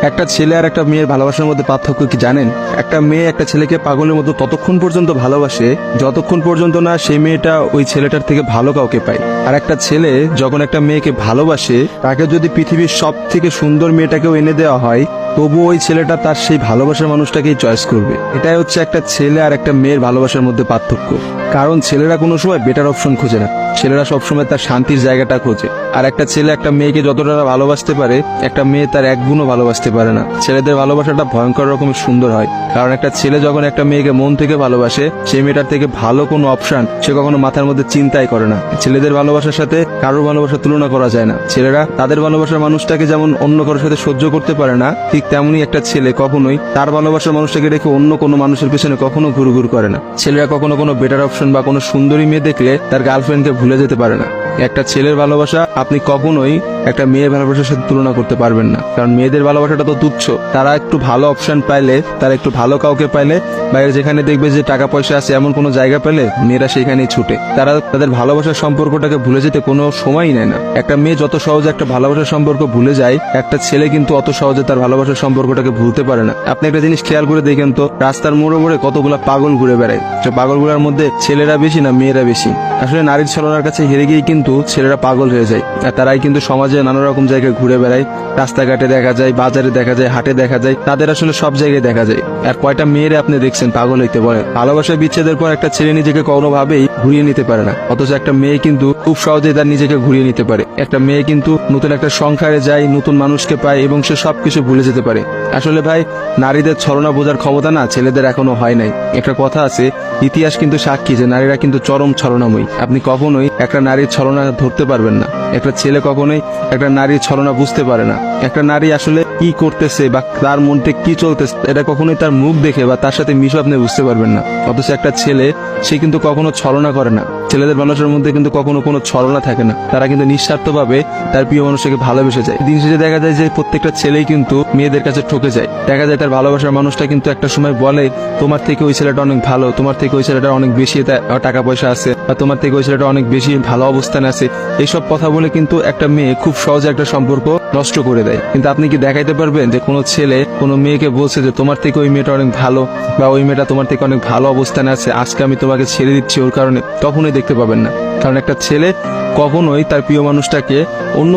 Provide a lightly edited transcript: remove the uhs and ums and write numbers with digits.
একটা ছেলে আর একটা মেয়ের ভালোবাসার মধ্যে পার্থক্য কি জানেন? একটা মেয়ে একটা ছেলেকে পাগলের মতো ততক্ষণ পর্যন্ত ভালোবাসে যতক্ষণ পর্যন্ত না সেই মেয়েটা ওই ছেলেটার থেকে ভালো কাউকে পায়। আর একটা ছেলে যখন একটা মেয়েকে ভালোবাসে, তাকে যদি পৃথিবীর সব থেকে সুন্দর মেয়েটাকেও এনে দেওয়া হয়, তবু ওই ছেলেটা তার সেই ভালোবাসার মানুষটাকেই চয়েস করবে। এটাই হচ্ছে একটা ছেলে আর একটা মেয়ের ভালোবাসার মধ্যে পার্থক্য। কারণ ছেলেরা কোনো সময় বেটার অপশন খোঁজে না, ছেলেরা সবসময় তার শান্তির জায়গাটা খোঁজে। আর একটা ছেলে একটা মেয়েকে যতটা ভালোবাসতে পারে, একটা মেয়ে তার এক গুণও ভালোবাসতে পারে না। ছেলেদের ভালোবাসাটা ভয়ঙ্কর রকমের সুন্দর হয়, কারণ একটা ছেলে যখন একটা মেয়েকে মন থেকে ভালোবাসে, সেই মেয়েটার থেকে ভালো কোনো অপশন সে কখনো মাথার মধ্যে চিন্তাই করে না। ছেলেদের ভালোবাসার সাথে কারোর ভালোবাসার তুলনা করা যায় না। ছেলেরা তাদের ভালোবাসার মানুষটাকে যেমন অন্য কারোর সাথে সহ্য করতে পারে না, ঠিক তেমনি একটা ছেলে কখনোই তার ভালোবাসার মানুষটাকে রেখে অন্য কোনো মানুষের পেছনে কখনো ঘুরঘুর করে না। ছেলেরা কখনো কোনো বেটার অপশন বা কোনো সুন্দরী মেয়ে দেখলে তার গার্লফ্রেন্ডকে ভুলে যেতে পারে না। একটা ছেলের ভালোবাসা আপনি কখনোই একটা মেয়ের ভালোবাসার সাথে তুলনা করতে পারবেন না, কারণ মেয়েদের ভালোবাসাটা তো তুচ্ছ। তারা একটু ভালো অপশন পাইলে, তারা একটু ভালো কাউকে পাইলে, বাইরে যেখানে দেখবে যে টাকা পয়সা আছে এমন কোনো জায়গা পেলে মেয়েরা সেখানেই ছুটে। তারা তাদের ভালোবাসার সম্পর্কটাকে ভুলে যেতে কোনো সময়ই নেয় না। একটা মেয়ে যত সহজে একটা ভালোবাসার সম্পর্ক ভুলে যায়, একটা ছেলে কিন্তু অত সহজে তার ভালোবাসার সম্পর্কটাকে ভুলতে পারে না। আপনি একটা জিনিস খেয়াল করে দেখেন তো, রাস্তার মোড়ে মোড়ে কতগুলা পাগল ঘুরে বেড়ায়। সে পাগলগুলোর মধ্যে ছেলেরা বেশি না মেয়েরা বেশি? আসলে নারীর ছলনার কাছে হেরে গিয়ে কিন্তু ছেলেরা পাগল হয়ে যায়। আর তারাই কিন্তু সমাজে নানা রকম জায়গায় ঘুরে বেড়ায়। রাস্তাঘাটে দেখা যায়, বাজারে দেখা যায়, হাটে দেখা যায়, তাদের আসলে সব জায়গায় দেখা যায়। আর কয়টা মেয়েরা আপনি দেখছেন পাগল হইতে পারে? ভালোবাসা বিচ্ছেদের পর একটা ছেলে নিজেকে কোনোভাবেই ঘুরিয়ে নিতে পারে না, অথচ একটা মেয়ে কিন্তু খুব সহজেই তার নিজেকে ঘুরিয়ে নিতে পারে। একটা মেয়ে কিন্তু নতুন একটা সংসারে যায়, নতুন মানুষকে পায় এবং সে সবকিছু ভুলে যেতে পারে। আসলে ভাই, নারীদের ছলনা বোঝার ক্ষমতা না ছেলেদের এখনো হয় নাই। একটা কথা আছে, ইতিহাস কিন্তু সাক্ষী যে নারীরা কিন্তু চরম ছলনাময়ী। আপনি কখনোই একটা নারীর ছলনা ধরতে পারবেন না। একটা ছেলে কখনোই একটা নারীর ছলনা বুঝতে পারে না। একটা নারী আসলে কি করতেছে বা তার মধ্যে কি চলতেছে, এটা কখনোই তার মুখ দেখে বা তার সাথে মিশে আপনি বুঝতে পারবেন না। অথচ একটা ছেলে, সে কিন্তু কখনো ছলনা করে না। ছেলেদের মানুষের মধ্যে কিন্তু কখনো কোনো ছলনা থাকে না। তারা কিন্তু নিঃস্বার্থভাবে তার প্রিয় মানুষকে ভালোবেসে যায়। দিন শেষে দেখা যায় যে প্রত্যেকটা ছেলেই কিন্তু মেয়েদের কাছে ঠকে যায়। দেখা যায় তার ভালোবাসার মানুষটা কিন্তু একটা সময় বলে, তোমার থেকে ওই ছেলেটা অনেক ভালো, তোমার থেকে ওই ছেলেটা অনেক বেশি টাকা পয়সা আছে, বা তোমার থেকে ওই ছেলেটা অনেক বেশি ভালো অবস্থানে আছে। এইসব কথা বলে কিন্তু একটা মেয়ে খুব সহজে একটা সম্পর্ক নষ্ট করে দেয়। কিন্তু আপনি কি দেখাইতে পারবেন যে কোনো ছেলে কোনো মেয়েকে বলছে যে তোমার থেকে ওই মেয়েটা অনেক ভালো, বা ওই মেয়েটা তোমার থেকে অনেক ভালো অবস্থানে আছে, আজকে আমি তোমাকে ছেড়ে দিচ্ছি ওর কারণে? কখনোই দেখতে পাবেন না। কারণ একটা ছেলে কখনোই তার প্রিয় মানুষটাকে অন্য